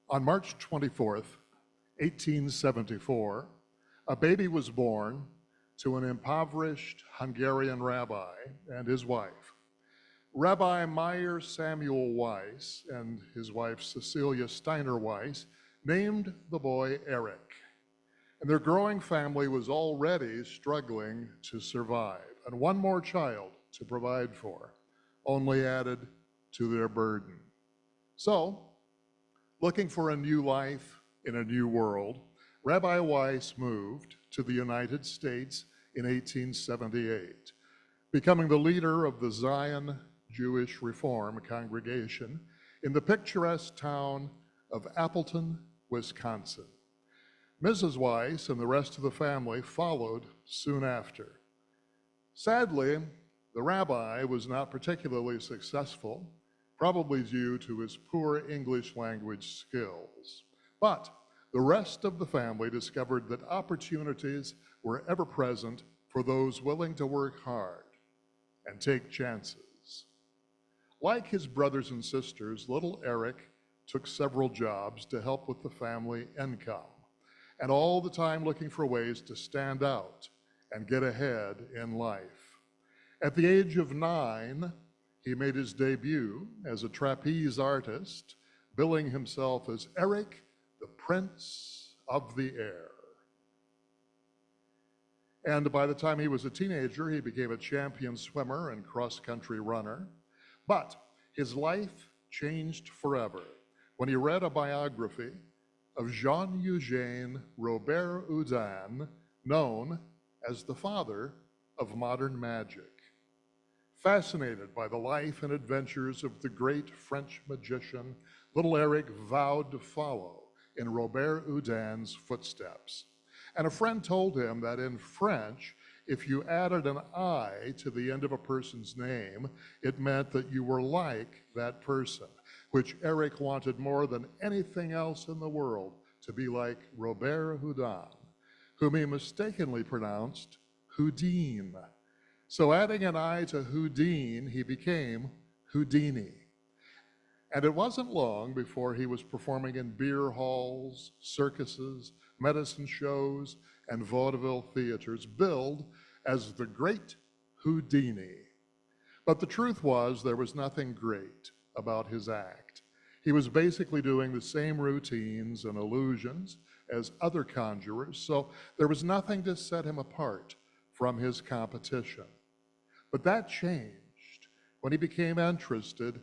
On March 24th, 1874, a baby was born to an impoverished Hungarian rabbi and his wife. Rabbi Meyer Samuel Weiss and his wife Cecilia Steiner Weiss named the boy Eric. And their growing family was already struggling to survive, and one more child to provide for only added to their burden. So, looking for a new life in a new world, Rabbi Weiss moved to the United States in 1878, becoming the leader of the Zion Jewish Reform congregation in the picturesque town of Appleton, Wisconsin. Mrs. Weiss and the rest of the family followed soon after. Sadly, the rabbi was not particularly successful, probably due to his poor English language skills. But the rest of the family discovered that opportunities were ever present for those willing to work hard and take chances. Like his brothers and sisters, little Eric took several jobs to help with the family income, and all the time looking for ways to stand out and get ahead in life. At the age of 9, he made his debut as a trapeze artist, billing himself as Eric, the Prince of the Air. And by the time he was a teenager, he became a champion swimmer and cross-country runner. But his life changed forever when he read a biography of Jean-Eugène Robert Houdin, known as the father of modern magic. Fascinated by the life and adventures of the great French magician, little Eric vowed to follow in Robert Houdin's footsteps. And a friend told him that in French, if you added an I to the end of a person's name, it meant that you were like that person, which Eric wanted more than anything else in the world to be like Robert Houdin, whom he mistakenly pronounced Houdin. So adding an I to Houdin, he became Houdini. And it wasn't long before he was performing in beer halls, circuses, medicine shows, and vaudeville theaters, billed as the Great Houdini. But the truth was, there was nothing great about his act. He was basically doing the same routines and illusions as other conjurers, so there was nothing to set him apart from his competition. But that changed when he became interested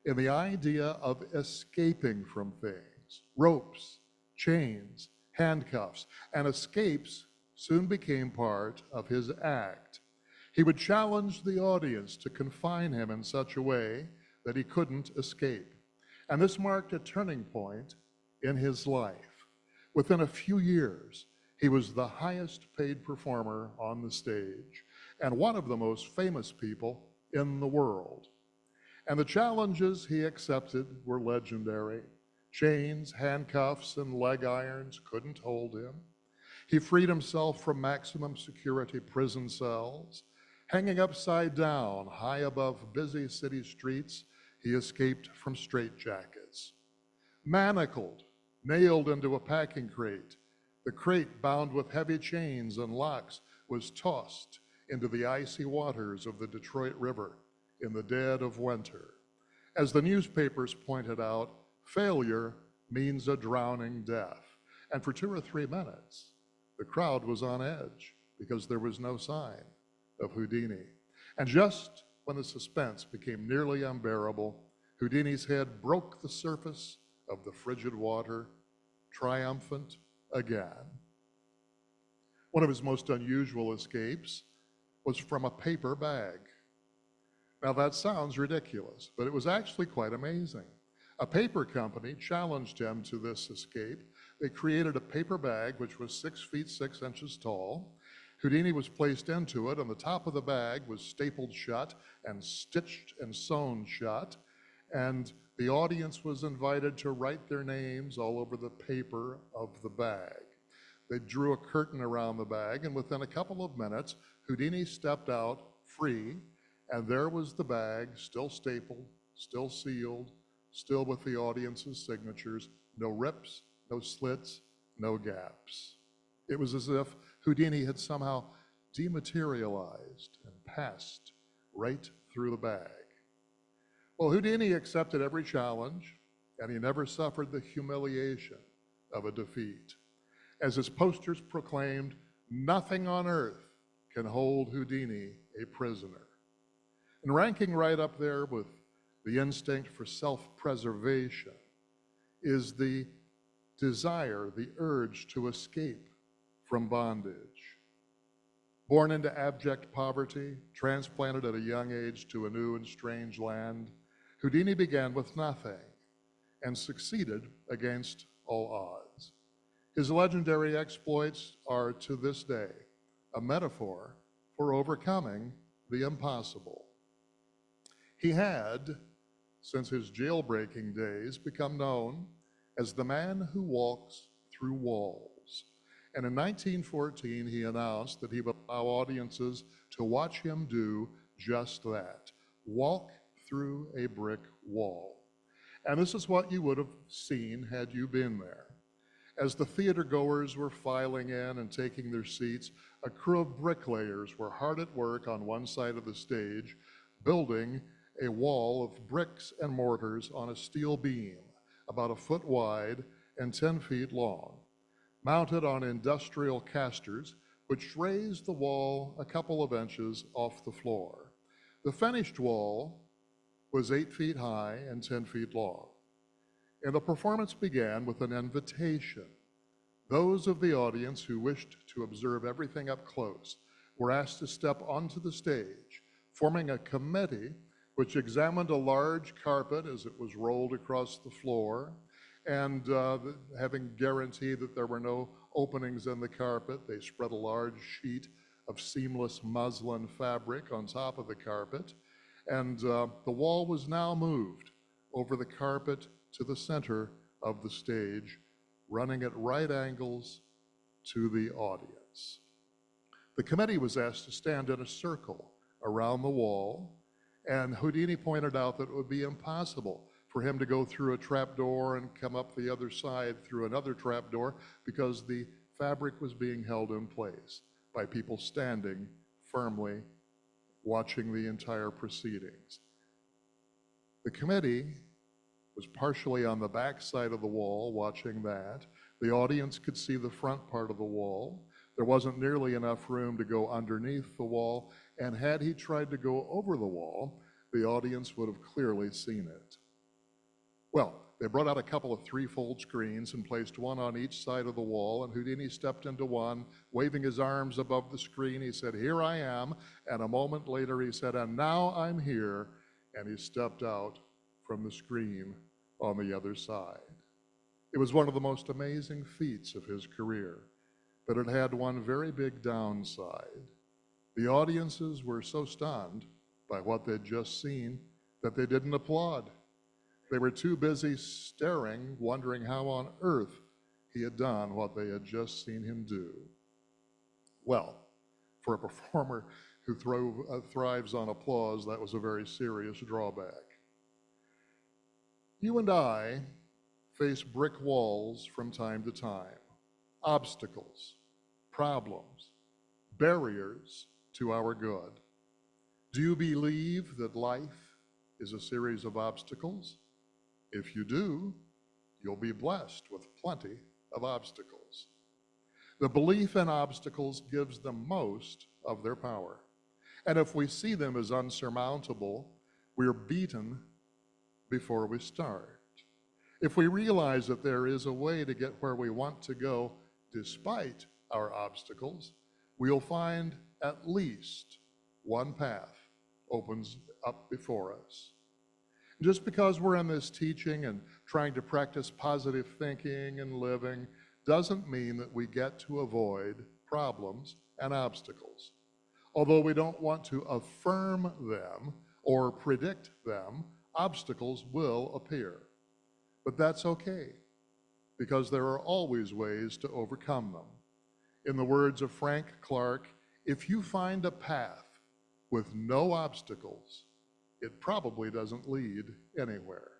in the idea of escaping from things. Ropes, chains, handcuffs, and escapes soon became part of his act. He would challenge the audience to confine him in such a way that he couldn't escape. And this marked a turning point in his life. Within a few years, he was the highest paid performer on the stage and one of the most famous people in the world. And the challenges he accepted were legendary. Chains, handcuffs, and leg irons couldn't hold him. He freed himself from maximum security prison cells. Hanging upside down, high above busy city streets, he escaped from straitjackets. Manacled, nailed into a packing crate, the crate bound with heavy chains and locks was tossed into the icy waters of the Detroit River in the dead of winter. As the newspapers pointed out, failure means a drowning death. And for 2 or 3 minutes, the crowd was on edge because there was no sign of Houdini. And just when the suspense became nearly unbearable, Houdini's head broke the surface of the frigid water, triumphant again. One of his most unusual escapes was from a paper bag. Now that sounds ridiculous, but it was actually quite amazing. A paper company challenged him to this escape. They created a paper bag which was 6 feet 6 inches tall. Houdini was placed into it, and the top of the bag was stapled shut and stitched and sewn shut, and the audience was invited to write their names all over the paper of the bag. They drew a curtain around the bag, and within a couple of minutes, Houdini stepped out free, and there was the bag, still stapled, still sealed, still with the audience's signatures, no rips, no slits, no gaps. It was as if Houdini had somehow dematerialized and passed right through the bag. Well, Houdini accepted every challenge, and he never suffered the humiliation of a defeat. As his posters proclaimed, nothing on earth can hold Houdini a prisoner. And ranking right up there with the instinct for self-preservation is the desire, the urge to escape from bondage. Born into abject poverty, transplanted at a young age to a new and strange land, Houdini began with nothing and succeeded against all odds. His legendary exploits are, to this day, a metaphor for overcoming the impossible. He had, since his jailbreaking days, become known as the man who walks through walls. And in 1914, he announced that he would allow audiences to watch him do just that, walk through a brick wall. And this is what you would have seen had you been there. As the theater goers were filing in and taking their seats, a crew of bricklayers were hard at work on one side of the stage, building a wall of bricks and mortars on a steel beam, about a foot wide and 10 feet long, mounted on industrial casters, which raised the wall a couple of inches off the floor. The finished wall was 8 feet high and 10 feet long. And the performance began with an invitation. Those of the audience who wished to observe everything up close were asked to step onto the stage, forming a committee which examined a large carpet as it was rolled across the floor, and having guaranteed that there were no openings in the carpet, they spread a large sheet of seamless muslin fabric on top of the carpet, and the wall was now moved over the carpet to the center of the stage, running at right angles to the audience. The committee was asked to stand in a circle around the wall, and Houdini pointed out that it would be impossible for him to go through a trapdoor and come up the other side through another trapdoor because the fabric was being held in place by people standing firmly watching the entire proceedings. The committee was partially on the back side of the wall watching that. The audience could see the front part of the wall. There wasn't nearly enough room to go underneath the wall, and had he tried to go over the wall, the audience would have clearly seen it. Well, they brought out a couple of three-fold screens and placed one on each side of the wall, and Houdini stepped into one, waving his arms above the screen. He said, "Here I am," and a moment later he said, "And now I'm here," and he stepped out from the screen on the other side. It was one of the most amazing feats of his career, but it had one very big downside. The audiences were so stunned by what they'd just seen that they didn't applaud. They were too busy staring, wondering how on earth he had done what they had just seen him do. Well, for a performer who thrives on applause, that was a very serious drawback. You and I face brick walls from time to time, obstacles, problems, barriers to our good. Do you believe that life is a series of obstacles? If you do, you'll be blessed with plenty of obstacles. The belief in obstacles gives them most of their power. And if we see them as unsurmountable, we're beaten before we start. If we realize that there is a way to get where we want to go despite our obstacles, we'll find at least one path opens up before us. Just because we're in this teaching and trying to practice positive thinking and living doesn't mean that we get to avoid problems and obstacles. Although we don't want to affirm them or predict them, obstacles will appear. But that's okay, because there are always ways to overcome them. In the words of Frank Clark, if you find a path with no obstacles, it probably doesn't lead anywhere.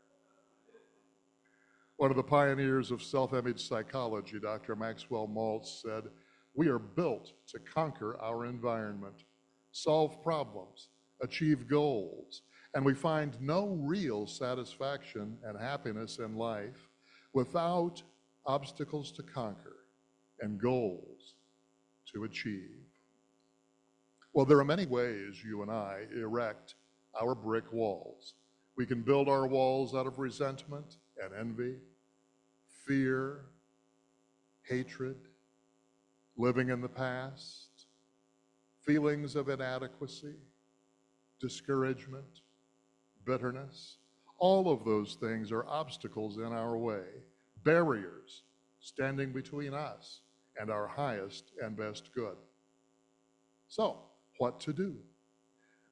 One of the pioneers of self-image psychology, Dr. Maxwell Maltz, said, "We are built to conquer our environment, solve problems, achieve goals, and we find no real satisfaction and happiness in life without obstacles to conquer and goals to achieve." Well, there are many ways you and I erect our brick walls. We can build our walls out of resentment and envy, fear, hatred, living in the past, feelings of inadequacy, discouragement, bitterness. All of those things are obstacles in our way, barriers standing between us and our highest and best good. So, what to do?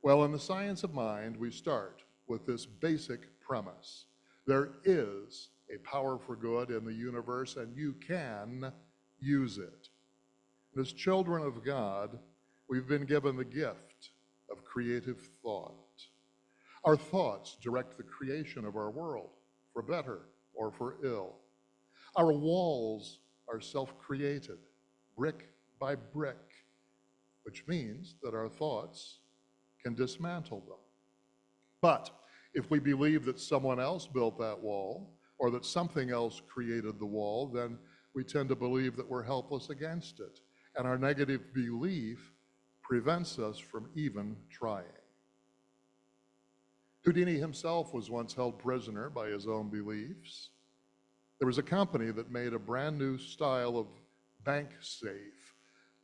Well, in the science of mind, we start with this basic premise. There is a power for good in the universe, and you can use it. As children of God, we've been given the gift of creative thought. Our thoughts direct the creation of our world, for better or for ill. Our walls are self-created, brick by brick, which means that our thoughts can dismantle them. But if we believe that someone else built that wall, or that something else created the wall, then we tend to believe that we're helpless against it. And our negative belief prevents us from even trying. Houdini himself was once held prisoner by his own beliefs. There was a company that made a brand new style of bank safe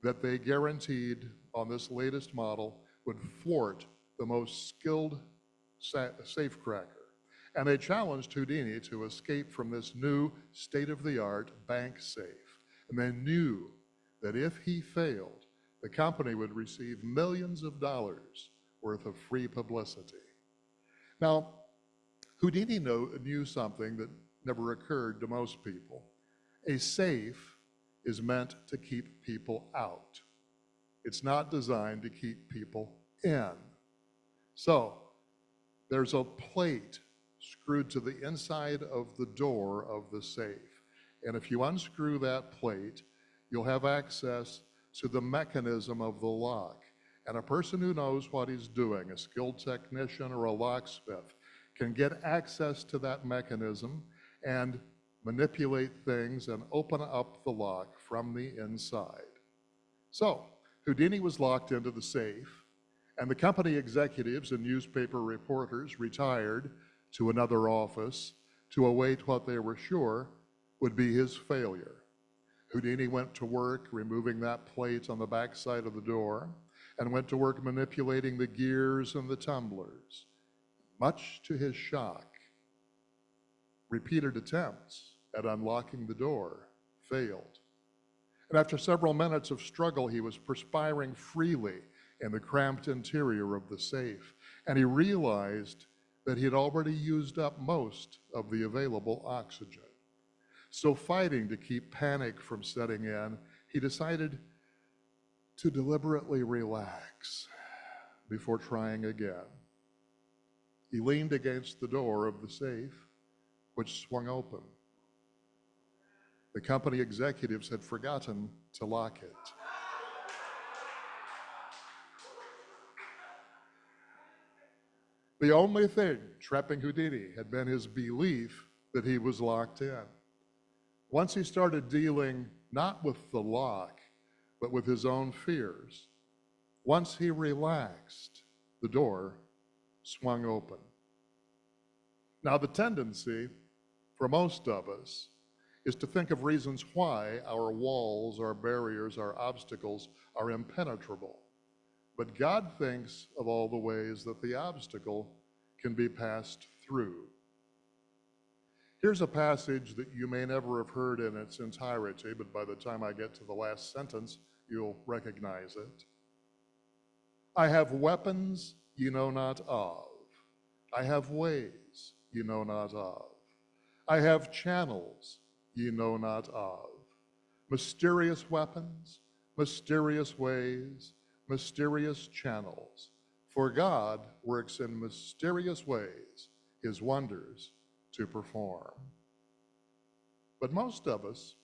that they guaranteed on this latest model would thwart the most skilled safecracker. And they challenged Houdini to escape from this new state-of-the-art bank safe. And they knew that if he failed, the company would receive millions of dollars worth of free publicity. Now, Houdini knew something that never occurred to most people. A safe is meant to keep people out. It's not designed to keep people in. So, there's a plate screwed to the inside of the door of the safe. And if you unscrew that plate, you'll have access to the mechanism of the lock. And a person who knows what he's doing, a skilled technician or a locksmith, can get access to that mechanism and manipulate things and open up the lock from the inside. So, Houdini was locked into the safe, and the company executives and newspaper reporters retired to another office to await what they were sure would be his failure. Houdini went to work removing that plate on the back side of the door and went to work manipulating the gears and the tumblers. Much to his shock, repeated attempts at unlocking the door failed. And after several minutes of struggle, he was perspiring freely in the cramped interior of the safe, and he realized that he had already used up most of the available oxygen. So fighting to keep panic from setting in, he decided to deliberately relax before trying again. He leaned against the door of the safe, which swung open. The company executives had forgotten to lock it. The only thing trapping Houdini had been his belief that he was locked in. Once he started dealing not with the lock, but with his own fears, once he relaxed, the door swung open. Now, the tendency for most of us is to think of reasons why our walls, our barriers, our obstacles are impenetrable. But God thinks of all the ways that the obstacle can be passed through. Here's a passage that you may never have heard in its entirety, but by the time I get to the last sentence, you'll recognize it. I have weapons ye know not of. I have ways ye know not of. I have channels ye know not of. Mysterious weapons, mysterious ways, mysterious channels. For God works in mysterious ways his wonders to perform. but most of us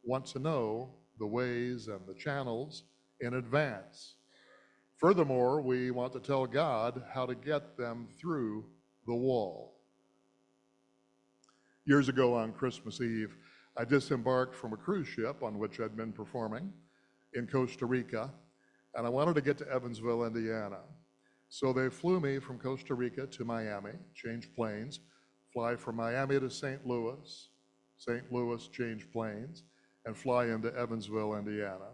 want to know the ways and the channels in advance. Furthermore, we want to tell God how to get them through the wall. Years ago on Christmas Eve, I disembarked from a cruise ship on which I'd been performing in Costa Rica, and I wanted to get to Evansville, Indiana. So they flew me from Costa Rica to Miami, change planes, fly from Miami to St. Louis, change planes, and fly into Evansville, Indiana.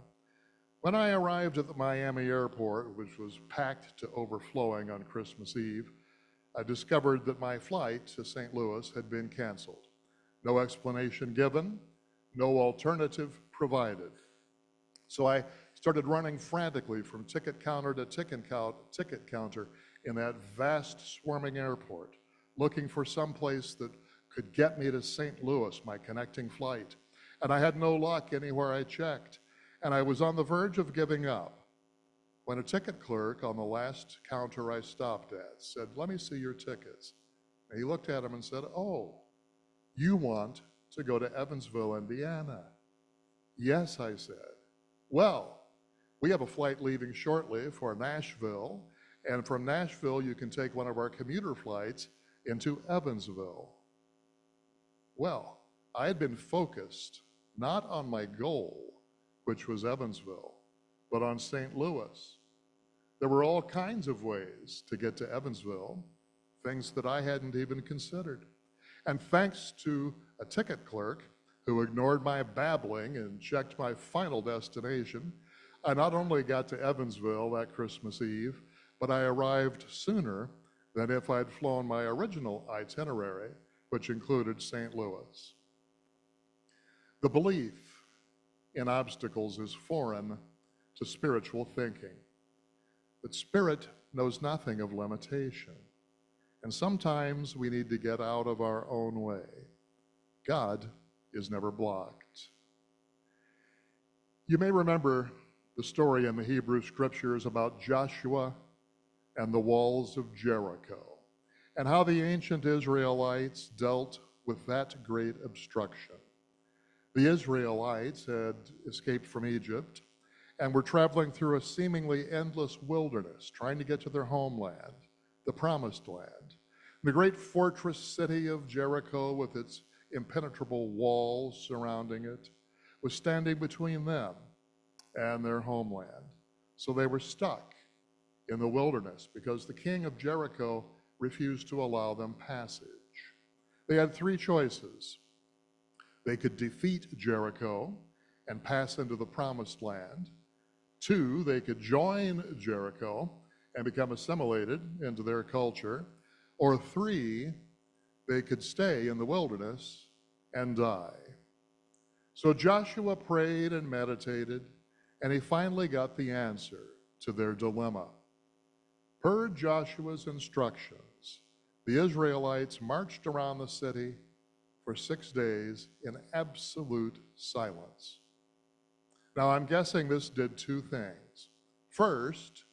When I arrived at the Miami airport, which was packed to overflowing on Christmas Eve, I discovered that my flight to St. Louis had been canceled. No explanation given, no alternative provided. So I started running frantically from ticket counter to ticket counter in that vast swarming airport, looking for some place that could get me to St. Louis, my connecting flight. And I had no luck anywhere I checked. And I was on the verge of giving up when a ticket clerk on the last counter I stopped at said, "Let me see your tickets." And he looked at them and said, "Oh, you want to go to Evansville, Indiana?" "Yes," I said. "Well, we have a flight leaving shortly for Nashville, and from Nashville you can take one of our commuter flights into Evansville." Well, I had been focused not on my goal, which was Evansville, but on St. Louis. There were all kinds of ways to get to Evansville, things that I hadn't even considered. And thanks to a ticket clerk who ignored my babbling and checked my final destination, I not only got to Evansville that Christmas Eve, but I arrived sooner than if I'd flown my original itinerary, which included St. Louis. The belief in obstacles is foreign to spiritual thinking. But spirit knows nothing of limitation. And sometimes we need to get out of our own way. God is never blocked. You may remember the story in the Hebrew Scriptures about Joshua and the walls of Jericho, and how the ancient Israelites dealt with that great obstruction. The Israelites had escaped from Egypt and were traveling through a seemingly endless wilderness, trying to get to their homeland, the Promised Land. The great fortress city of Jericho, with its impenetrable walls surrounding it, was standing between them and their homeland. So they were stuck in the wilderness because the king of Jericho refused to allow them passage. They had three choices. They could defeat Jericho and pass into the Promised Land. 2, they could join Jericho and become assimilated into their culture. Or 3, they could stay in the wilderness and die. So Joshua prayed and meditated, and he finally got the answer to their dilemma. Per Joshua's instructions, the Israelites marched around the city for 6 days in absolute silence. Now, I'm guessing this did 2 things. First,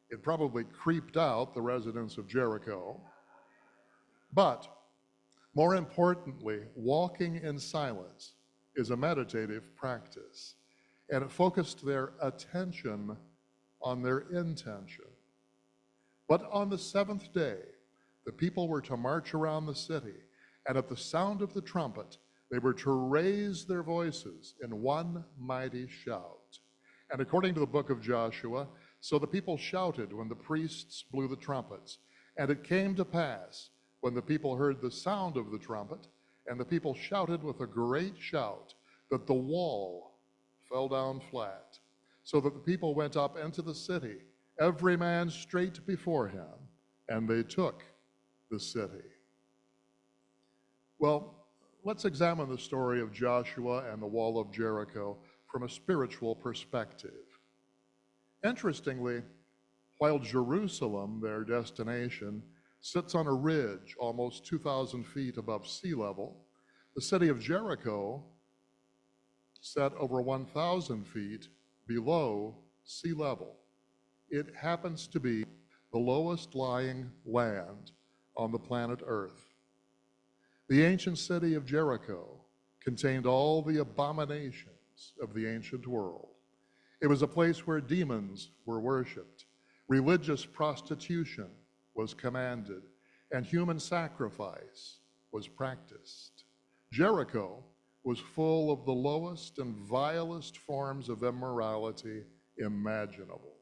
it probably creeped out the residents of Jericho. But more importantly, walking in silence is a meditative practice, and it focused their attention on their intention. But on the 7th day, the people were to march around the city, and at the sound of the trumpet, they were to raise their voices in one mighty shout. And according to the book of Joshua, so the people shouted when the priests blew the trumpets. And it came to pass, when the people heard the sound of the trumpet, and the people shouted with a great shout, that the wall fell down flat, so that the people went up into the city, every man straight before him, and they took the city. Well, let's examine the story of Joshua and the wall of Jericho from a spiritual perspective. Interestingly, while Jerusalem, their destination, sits on a ridge almost 2,000 feet above sea level, the city of Jericho set over 1,000 feet below sea level. It happens to be the lowest lying land on the planet Earth. The ancient city of Jericho contained all the abominations of the ancient world. It was a place where demons were worshipped, religious prostitution was commanded, and human sacrifice was practiced. Jericho was full of the lowest and vilest forms of immorality imaginable.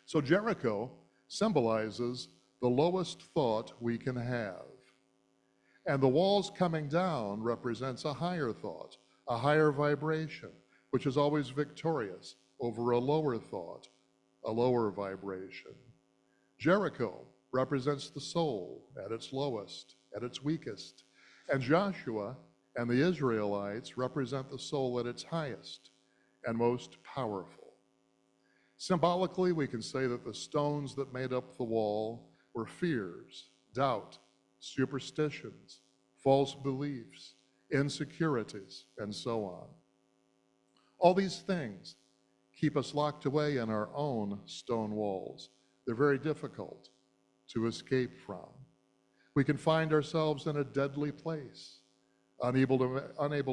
So Jericho symbolizes the lowest thought we can have. And the walls coming down represents a higher thought, a higher vibration, which is always victorious over a lower thought, a lower vibration. Jericho represents the soul at its lowest, at its weakest, and Joshua and the Israelites represent the soul at its highest and most powerful. Symbolically, we can say that the stones that made up the wall were fears, doubt, superstitions, false beliefs, insecurities, and so on. All these things keep us locked away in our own stone walls. They're very difficult to escape from. We can find ourselves in a deadly place, unable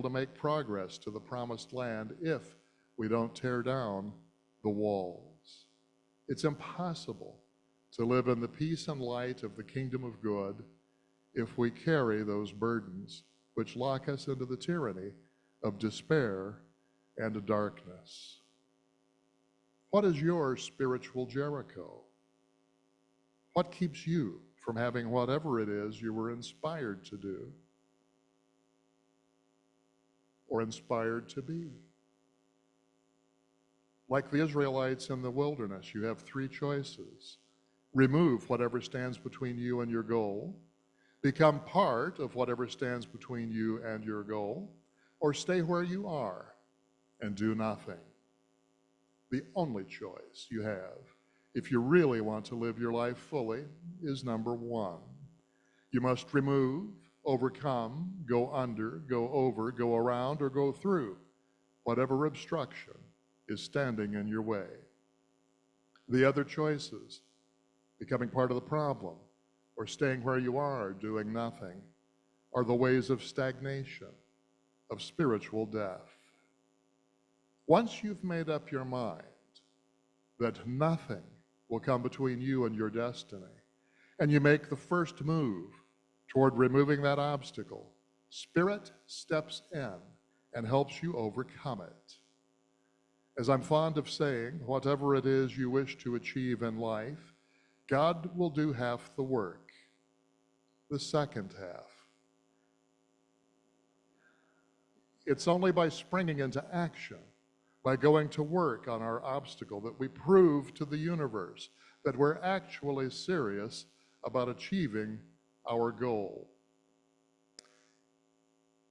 to make progress to the promised land if we don't tear down the walls. It's impossible to live in the peace and light of the kingdom of good if we carry those burdens which lock us into the tyranny of despair and darkness. What is your spiritual Jericho? What keeps you from having whatever it is you were inspired to do or inspired to be? Like the Israelites in the wilderness, you have three choices. Remove whatever stands between you and your goal, become part of whatever stands between you and your goal, or stay where you are and do nothing. The only choice you have, if you really want to live your life fully, is number one. You must remove, overcome, go under, go over, go around, or go through whatever obstruction is standing in your way. The other choices, becoming part of the problem, or staying where you are, doing nothing, are the ways of stagnation, of spiritual death. Once you've made up your mind that nothing will come between you and your destiny, and you make the first move toward removing that obstacle, Spirit steps in and helps you overcome it. As I'm fond of saying, whatever it is you wish to achieve in life, God will do half the work. The second half. It's only by springing into action, by going to work on our obstacle, that we prove to the universe that we're actually serious about achieving our goal.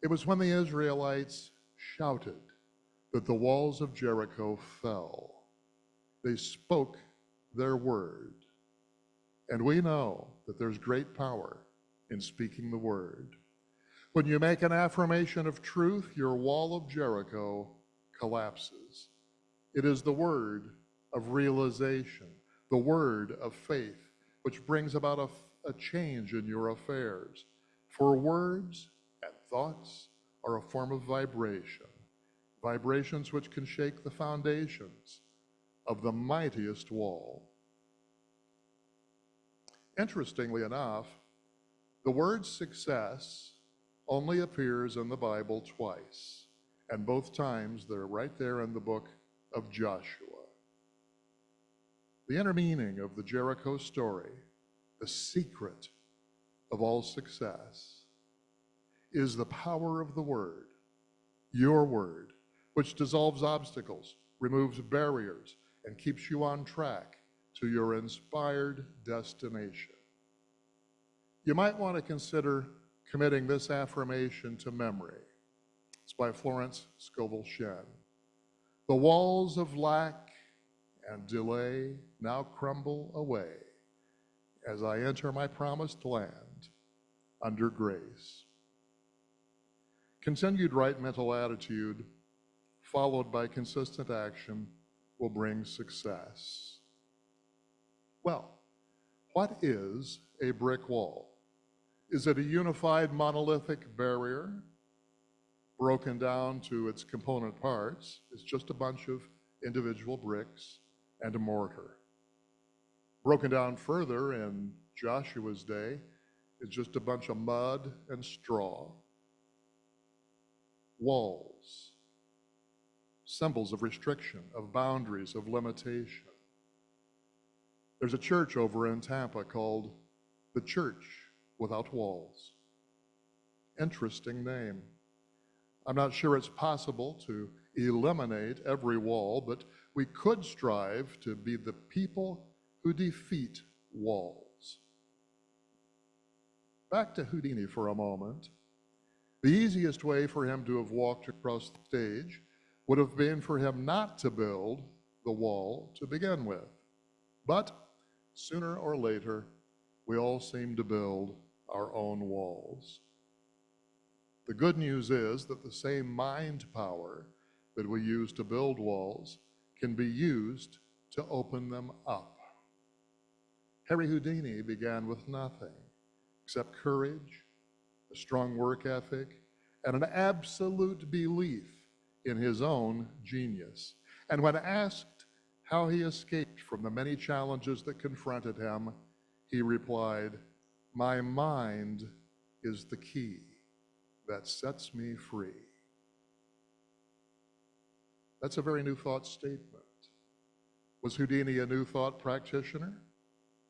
It was when the Israelites shouted that the walls of Jericho fell. They spoke their word. And we know that there's great power in speaking the word. When you make an affirmation of truth, your wall of Jericho collapses. It is the word of realization, the word of faith, which brings about a change in your affairs. For words and thoughts are a form of vibration, vibrations which can shake the foundations of the mightiest wall. Interestingly enough, the word success only appears in the Bible twice, and both times they're right there in the book of Joshua. The inner meaning of the Jericho story, the secret of all success, is the power of the word, your word, which dissolves obstacles, removes barriers, and keeps you on track to your inspired destination. You might want to consider committing this affirmation to memory. It's by Florence Scovel Shen. The walls of lack and delay now crumble away as I enter my promised land under grace. Continued right mental attitude, followed by consistent action, will bring success. Well, what is a brick wall? Is it a unified monolithic barrier? broken down to its component parts, is just a bunch of individual bricks and a mortar. Broken down further in Joshua's day, is just a bunch of mud and straw. Walls, symbols of restriction, of boundaries, of limitation. There's a church over in Tampa called the Church Without Walls. Interesting name. I'm not sure it's possible to eliminate every wall, but we could strive to be the people who defeat walls. Back to Houdini for a moment. The easiest way for him to have walked across the stage would have been for him not to build the wall to begin with. But sooner or later, we all seem to build our own walls. The good news is that the same mind power that we use to build walls can be used to open them up. Harry Houdini began with nothing except courage, a strong work ethic, and an absolute belief in his own genius. And when asked how he escaped from the many challenges that confronted him, he replied, "My mind is the key that sets me free." That's a very New Thought statement. Was Houdini a New Thought practitioner?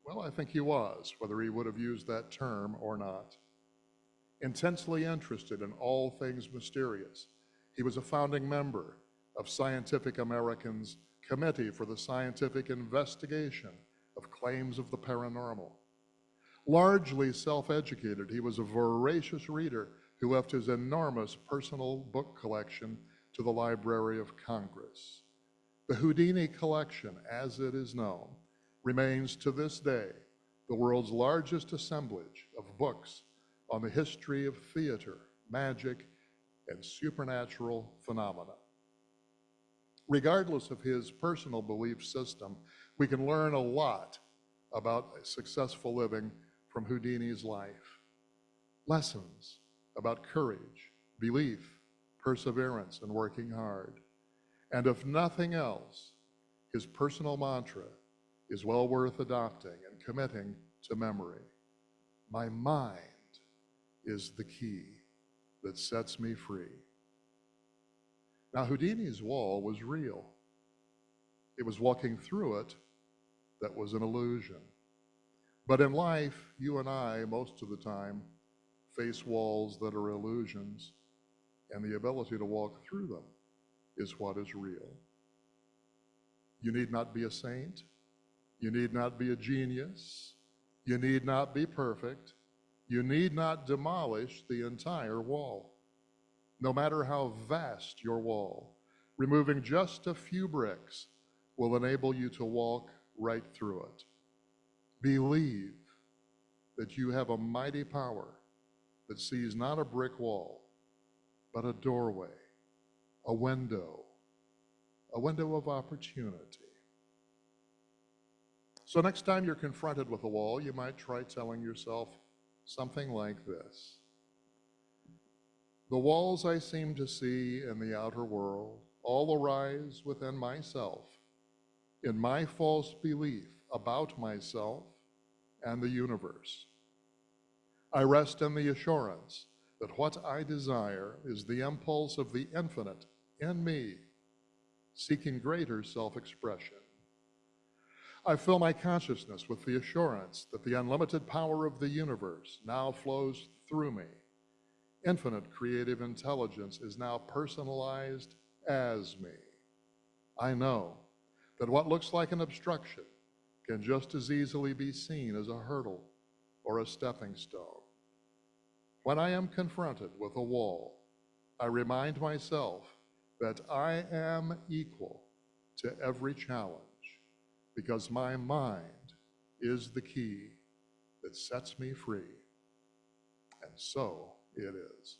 Well, I think he was, whether he would have used that term or not. Intensely interested in all things mysterious, he was a founding member of Scientific American's Committee for the Scientific Investigation of Claims of the Paranormal. Largely self-educated, he was a voracious reader who left his enormous personal book collection to the Library of Congress. The Houdini collection, as it is known, remains to this day the world's largest assemblage of books on the history of theater, magic, and supernatural phenomena. Regardless of his personal belief system, we can learn a lot about successful living from Houdini's life. Lessons about courage, belief, perseverance, and working hard. And if nothing else, his personal mantra is well worth adopting and committing to memory. My mind is the key that sets me free. Now, Houdini's wall was real. It was walking through it that was an illusion. But in life, you and I, most of the time, face walls that are illusions, and the ability to walk through them is what is real. You need not be a saint. You need not be a genius. You need not be perfect. You need not demolish the entire wall. No matter how vast your wall, removing just a few bricks will enable you to walk right through it. Believe that you have a mighty power that sees not a brick wall, but a doorway, a window of opportunity. So next time you're confronted with a wall, you might try telling yourself something like this. The walls I seem to see in the outer world all arise within myself, in my false belief about myself and the universe. I rest in the assurance that what I desire is the impulse of the infinite in me, seeking greater self-expression. I fill my consciousness with the assurance that the unlimited power of the universe now flows through me. Infinite creative intelligence is now personalized as me. I know that what looks like an obstruction can just as easily be seen as a hurdle or a stepping stone. When I am confronted with a wall, I remind myself that I am equal to every challenge because my mind is the key that sets me free. And so it is.